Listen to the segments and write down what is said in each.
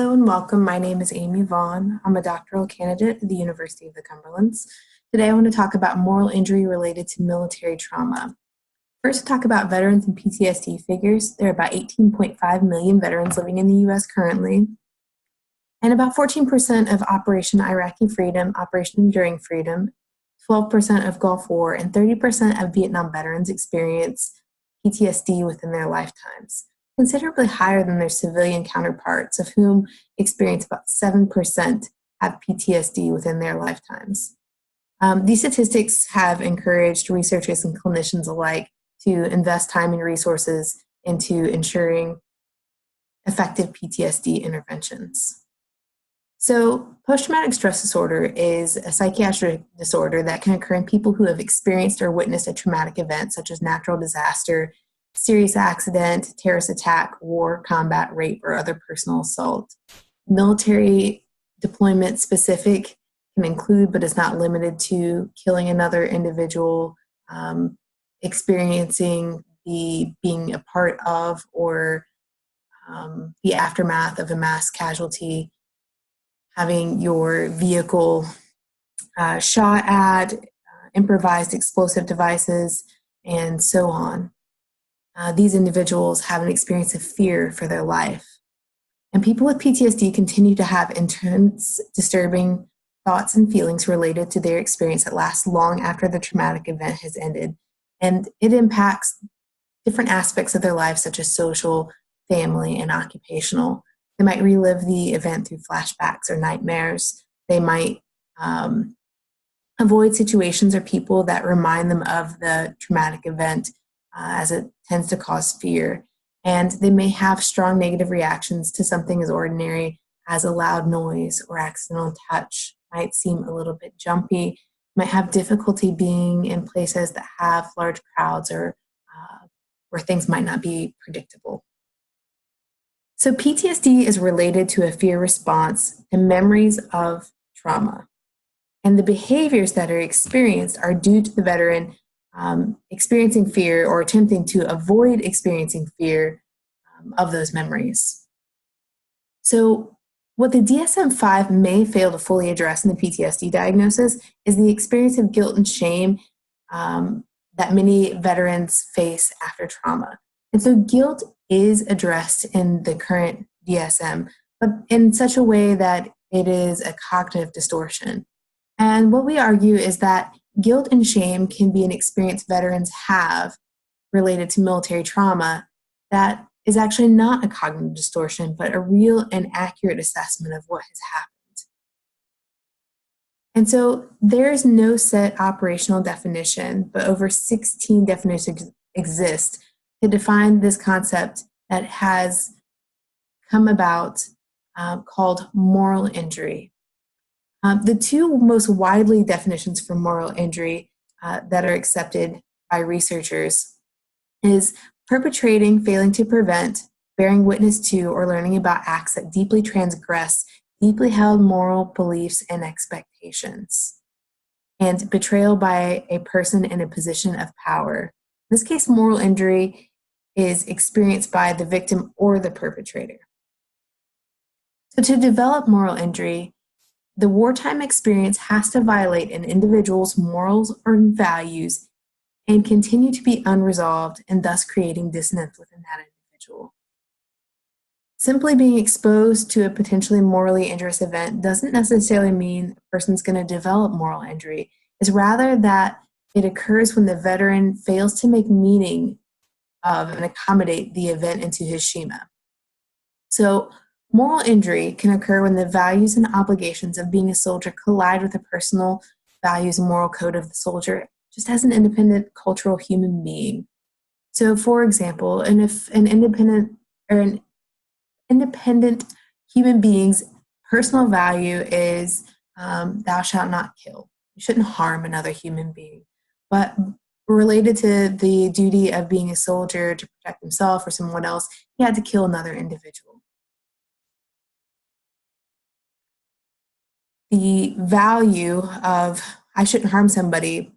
Hello and welcome. My name is Amy Vaughn. I'm a doctoral candidate at the University of the Cumberlands. Today I want to talk about moral injury related to military trauma. First, talk about veterans and PTSD figures. There are about 18.5 million veterans living in the U.S. currently, and about 14% of Operation Iraqi Freedom, Operation Enduring Freedom, 12% of Gulf War, and 30% of Vietnam veterans experience PTSD within their lifetimes, considerably higher than their civilian counterparts, of whom experience about 7% have PTSD within their lifetimes. These statistics have encouraged researchers and clinicians alike to invest time and resources into ensuring effective PTSD interventions. So, post-traumatic stress disorder is a psychiatric disorder that can occur in people who have experienced or witnessed a traumatic event such as natural disaster, serious accident, terrorist attack, war, combat, rape, or other personal assault. Military deployment specific can include, but is not limited to, killing another individual, experiencing being a part of or the aftermath of a mass casualty, having your vehicle shot at, improvised explosive devices, and so on. These individuals have an experience of fear for their life. And people with PTSD continue to have intense, disturbing thoughts and feelings related to their experience that last long after the traumatic event has ended. And it impacts different aspects of their life, such as social, family, and occupational. They might relive the event through flashbacks or nightmares. They might avoid situations or people that remind them of the traumatic event, as it tends to cause fear. And they may have strong negative reactions to something as ordinary as a loud noise or accidental touch. Might seem a little bit jumpy, might have difficulty being in places that have large crowds or where things might not be predictable. So PTSD is related to a fear response to memories of trauma. And the behaviors that are experienced are due to the veteran experiencing fear or attempting to avoid experiencing fear of those memories. So what the DSM-5 may fail to fully address in the PTSD diagnosis is the experience of guilt and shame that many veterans face after trauma. And so guilt is addressed in the current DSM, but in such a way that it is a cognitive distortion. And what we argue is that guilt and shame can be an experience veterans have related to military trauma that is actually not a cognitive distortion, but a real and accurate assessment of what has happened. And so there's no set operational definition, but over 16 definitions exist to define this concept that has come about called moral injury. The two most widely definitions for moral injury that are accepted by researchers is perpetrating, failing to prevent, bearing witness to, or learning about acts that deeply transgress deeply held moral beliefs and expectations, and betrayal by a person in a position of power. In this case, moral injury is experienced by the victim or the perpetrator. So to develop moral injury, the wartime experience has to violate an individual's morals or values and continue to be unresolved, and thus creating dissonance within that individual. Simply being exposed to a potentially morally injurious event doesn't necessarily mean a person's going to develop moral injury. It's rather that it occurs when the veteran fails to make meaning of and accommodate the event into his schema. So moral injury can occur when the values and obligations of being a soldier collide with the personal values and moral code of the soldier just as an independent cultural human being. So, for example, and if an independent human being's personal value is thou shalt not kill. You shouldn't harm another human being. But related to the duty of being a soldier to protect himself or someone else, he had to kill another individual. The value of I shouldn't harm somebody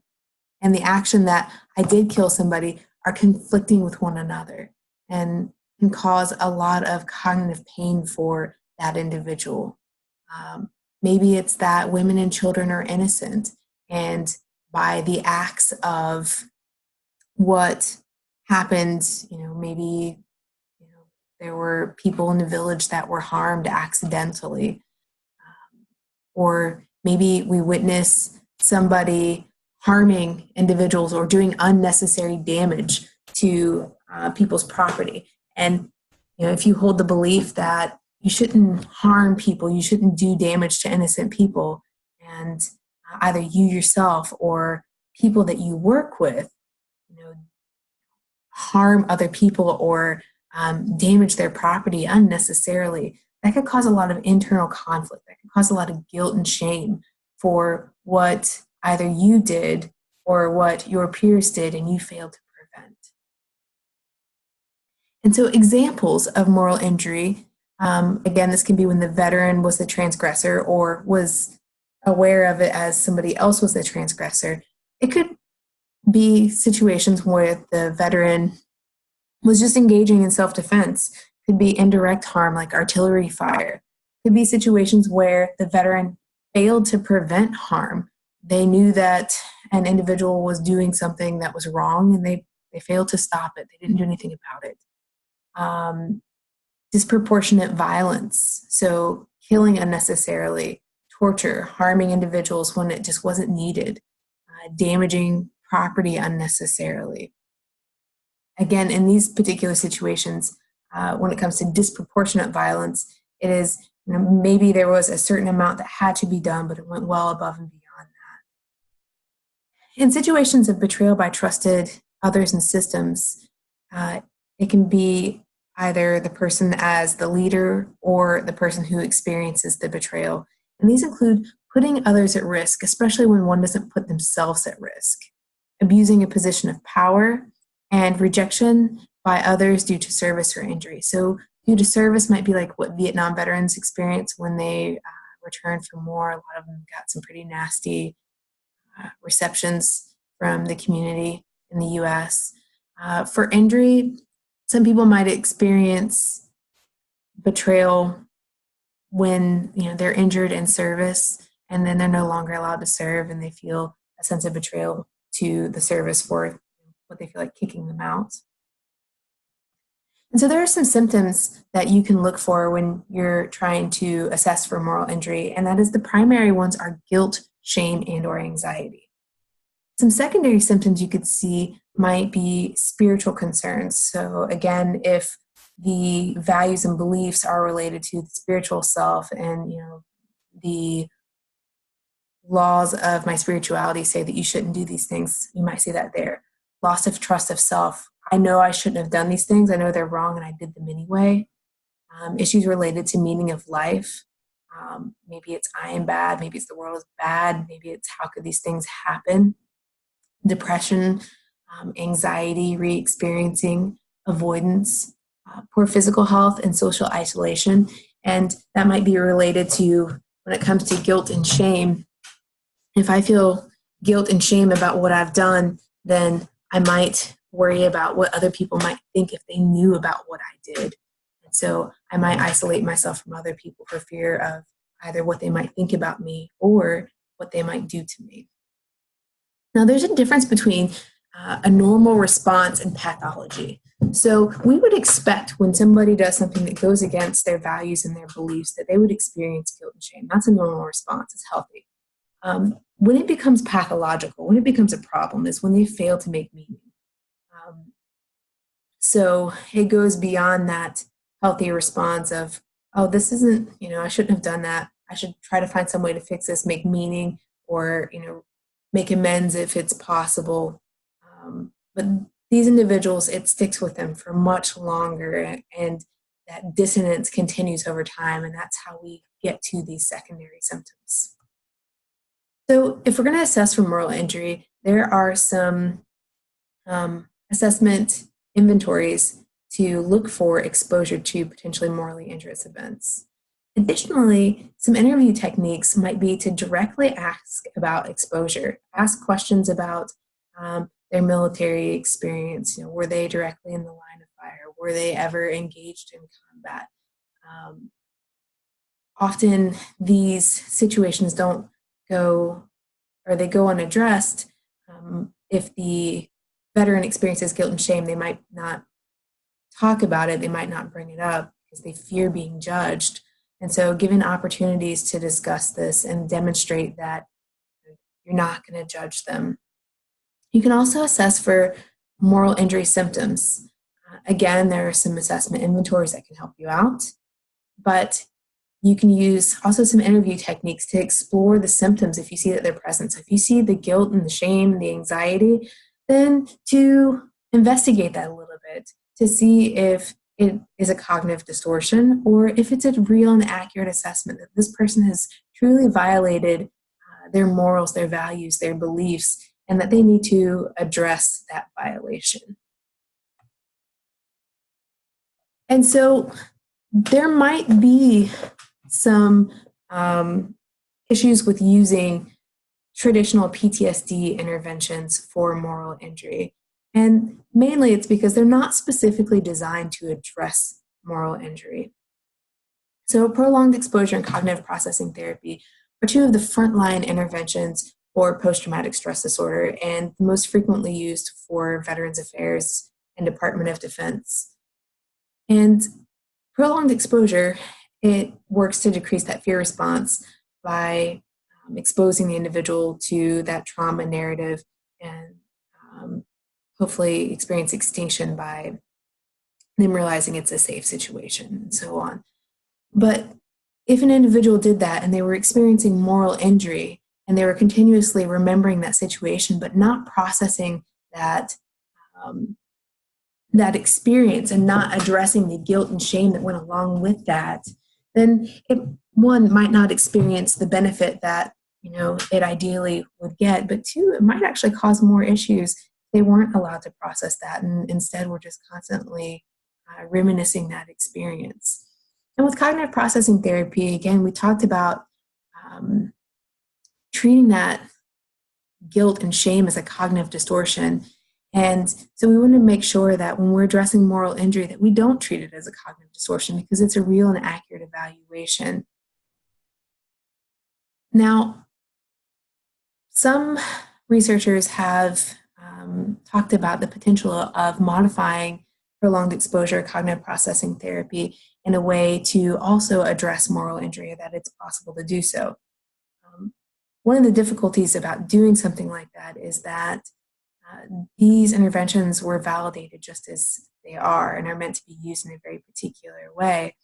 and the action that I did kill somebody are conflicting with one another and can cause a lot of cognitive pain for that individual. Maybe it's that women and children are innocent, and by the acts of what happened, maybe there were people in the village that were harmed accidentally, or maybe we witness somebody harming individuals or doing unnecessary damage to people's property. And if you hold the belief that you shouldn't harm people, you shouldn't do damage to innocent people, and either you yourself or people that you work with, harm other people or damage their property unnecessarily, that could cause a lot of internal conflict. That could cause a lot of guilt and shame for what either you did or what your peers did and you failed to prevent. And so examples of moral injury, again, this can be when the veteran was the transgressor or was aware of it as somebody else was the transgressor. It could be situations where the veteran was just engaging in self-defense. Could be indirect harm like artillery fire. Could be situations where the veteran failed to prevent harm. They knew that an individual was doing something that was wrong and they failed to stop it. They didn't do anything about it. Disproportionate violence, so killing unnecessarily, torture, harming individuals when it just wasn't needed, damaging property unnecessarily. Again, in these particular situations, when it comes to disproportionate violence, it is, maybe there was a certain amount that had to be done, but it went well above and beyond that. In situations of betrayal by trusted others and systems, it can be either the person as the leader or the person who experiences the betrayal. And these include putting others at risk, especially when one doesn't put themselves at risk, abusing a position of power, and rejection by others due to service or injury. So due to service might be like what Vietnam veterans experience when they returned from war. A lot of them got some pretty nasty receptions from the community in the US. For injury, some people might experience betrayal when they're injured in service and then they're no longer allowed to serve and they feel a sense of betrayal to the service for what they feel like kicking them out. And so there are some symptoms that you can look for when you're trying to assess for moral injury, and that is the primary ones are guilt, shame, and or anxiety. Some secondary symptoms you could see might be spiritual concerns. So again, if the values and beliefs are related to the spiritual self and the laws of my spirituality say that you shouldn't do these things, you might see that there. Loss of trust of self. I know I shouldn't have done these things. I know they're wrong and I did them anyway. Issues related to meaning of life. Maybe it's I am bad. Maybe it's the world is bad. Maybe it's how could these things happen? Depression, anxiety, re-experiencing, avoidance, poor physical health, and social isolation. And that might be related to when it comes to guilt and shame. If I feel guilt and shame about what I've done, then I might worry about what other people might think if they knew about what I did. And so I might isolate myself from other people for fear of either what they might think about me or what they might do to me. Now, there's a difference between a normal response and pathology. So we would expect when somebody does something that goes against their values and their beliefs that they would experience guilt and shame. That's a normal response. It's healthy. When it becomes pathological, when it becomes a problem, is when they fail to make meaning. So it goes beyond that healthy response of, oh, this isn't, I shouldn't have done that. I should try to find some way to fix this, make meaning, or, make amends if it's possible. But these individuals, it sticks with them for much longer, and that dissonance continues over time, and that's how we get to these secondary symptoms. So if we're going to assess for moral injury, there are some assessment inventories to look for exposure to potentially morally injurious events. Additionally, some interview techniques might be to directly ask about exposure, ask questions about their military experience. Were they directly in the line of fire? Were they ever engaged in combat? often these situations don't go, or they go unaddressed. If the veteran experiences guilt and shame, they might not talk about it, they might not bring it up because they fear being judged. And so given opportunities to discuss this and demonstrate that you're not going to judge them. You can also assess for moral injury symptoms. Again, there are some assessment inventories that can help you out, but you can use also some interview techniques to explore the symptoms if you see that they're present. So if you see the guilt and the shame and the anxiety, then to investigate that a little bit to see if it is a cognitive distortion or if it's a real and accurate assessment that this person has truly violated their morals, their values, their beliefs, and that they need to address that violation. And so there might be some issues with using traditional PTSD interventions for moral injury. And mainly it's because they're not specifically designed to address moral injury. So prolonged exposure and cognitive processing therapy are two of the frontline interventions for post-traumatic stress disorder and the most frequently used for Veterans Affairs and Department of Defense. And prolonged exposure, it works to decrease that fear response by exposing the individual to that trauma narrative and hopefully experience extinction by them realizing it's a safe situation and so on. But if an individual did that and they were experiencing moral injury and they were continuously remembering that situation but not processing that that experience and not addressing the guilt and shame that went along with that, then one might not experience the benefit that it ideally would get, but two, it might actually cause more issues if they weren't allowed to process that and instead we're just constantly reminiscing that experience. And with cognitive processing therapy, again, we talked about treating that guilt and shame as a cognitive distortion. And so we want to make sure that when we're addressing moral injury that we don't treat it as a cognitive distortion because it's a real and accurate evaluation. Now, some researchers have talked about the potential of modifying prolonged exposure cognitive processing therapy in a way to also address moral injury, that it's possible to do so. One of the difficulties about doing something like that is that these interventions were validated just as they are and are meant to be used in a very particular way.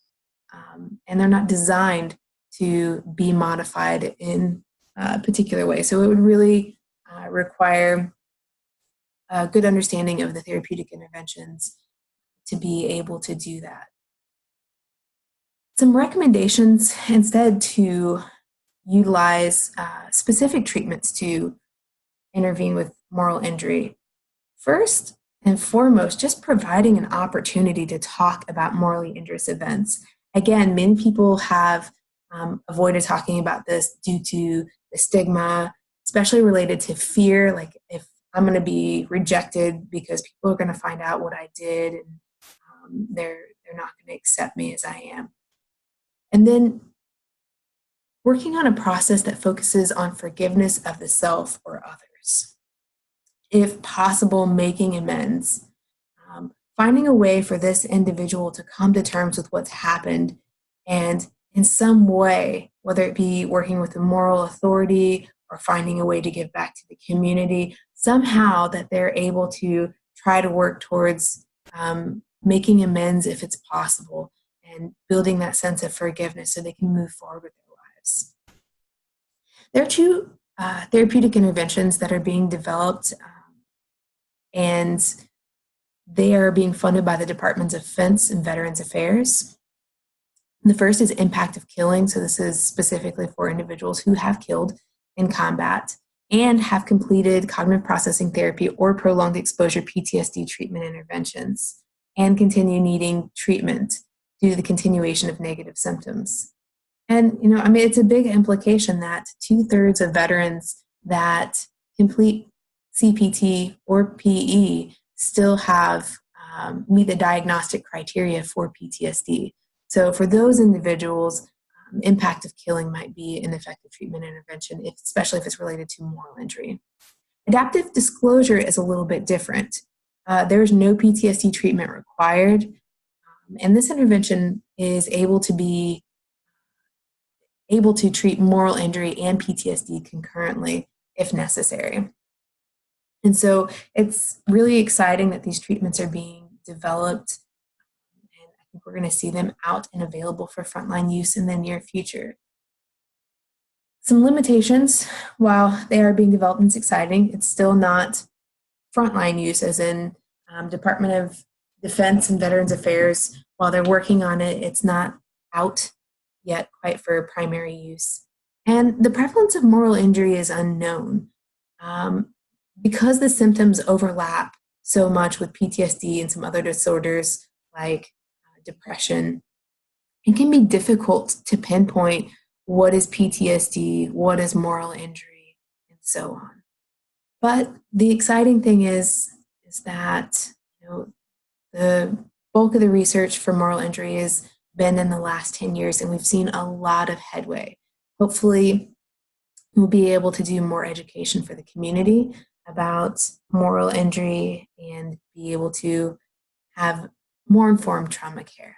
And they're not designed to be modified in a particular way. So it would really require a good understanding of the therapeutic interventions to be able to do that. Some recommendations instead to utilize specific treatments to intervene with moral injury. First and foremost, just providing an opportunity to talk about morally injurious events. Again, many people have avoided talking about this due to the stigma, especially related to fear, like if I'm going to be rejected because people are going to find out what I did and they're not going to accept me as I am. And then working on a process that focuses on forgiveness of the self or others. If possible, making amends, finding a way for this individual to come to terms with what's happened and in some way, whether it be working with a moral authority or finding a way to give back to the community, somehow that they're able to try to work towards making amends if it's possible and building that sense of forgiveness so they can move forward with their lives. There are two therapeutic interventions that are being developed and they are being funded by the Departments of Defense and Veterans Affairs. The first is impact of killing. So this is specifically for individuals who have killed in combat and have completed cognitive processing therapy or prolonged exposure PTSD treatment interventions and continue needing treatment due to the continuation of negative symptoms. And, it's a big implication that 2/3 of veterans that complete CPT or PE still have meet the diagnostic criteria for PTSD. So for those individuals, impact of killing might be an effective treatment intervention, especially if it's related to moral injury. Adaptive disclosure is a little bit different. There's no PTSD treatment required, and this intervention is able to treat moral injury and PTSD concurrently if necessary. And so it's really exciting that these treatments are being developed, and I think we're going to see them out and available for frontline use in the near future. Some limitations, while they are being developed and it's exciting, it's still not frontline use, as in Department of Defense and Veterans Affairs. While they're working on it, it's not out yet quite for primary use. And the prevalence of moral injury is unknown. Because the symptoms overlap so much with PTSD and some other disorders like depression, it can be difficult to pinpoint what is PTSD, what is moral injury, and so on. But the exciting thing is that the bulk of the research for moral injury has been in the last 10 years, and we've seen a lot of headway. Hopefully, we'll be able to do more education for the community about moral injury and be able to have more informed trauma care.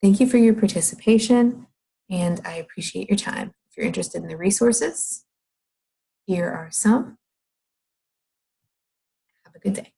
Thank you for your participation, and I appreciate your time. If you're interested in the resources, here are some. Have a good day.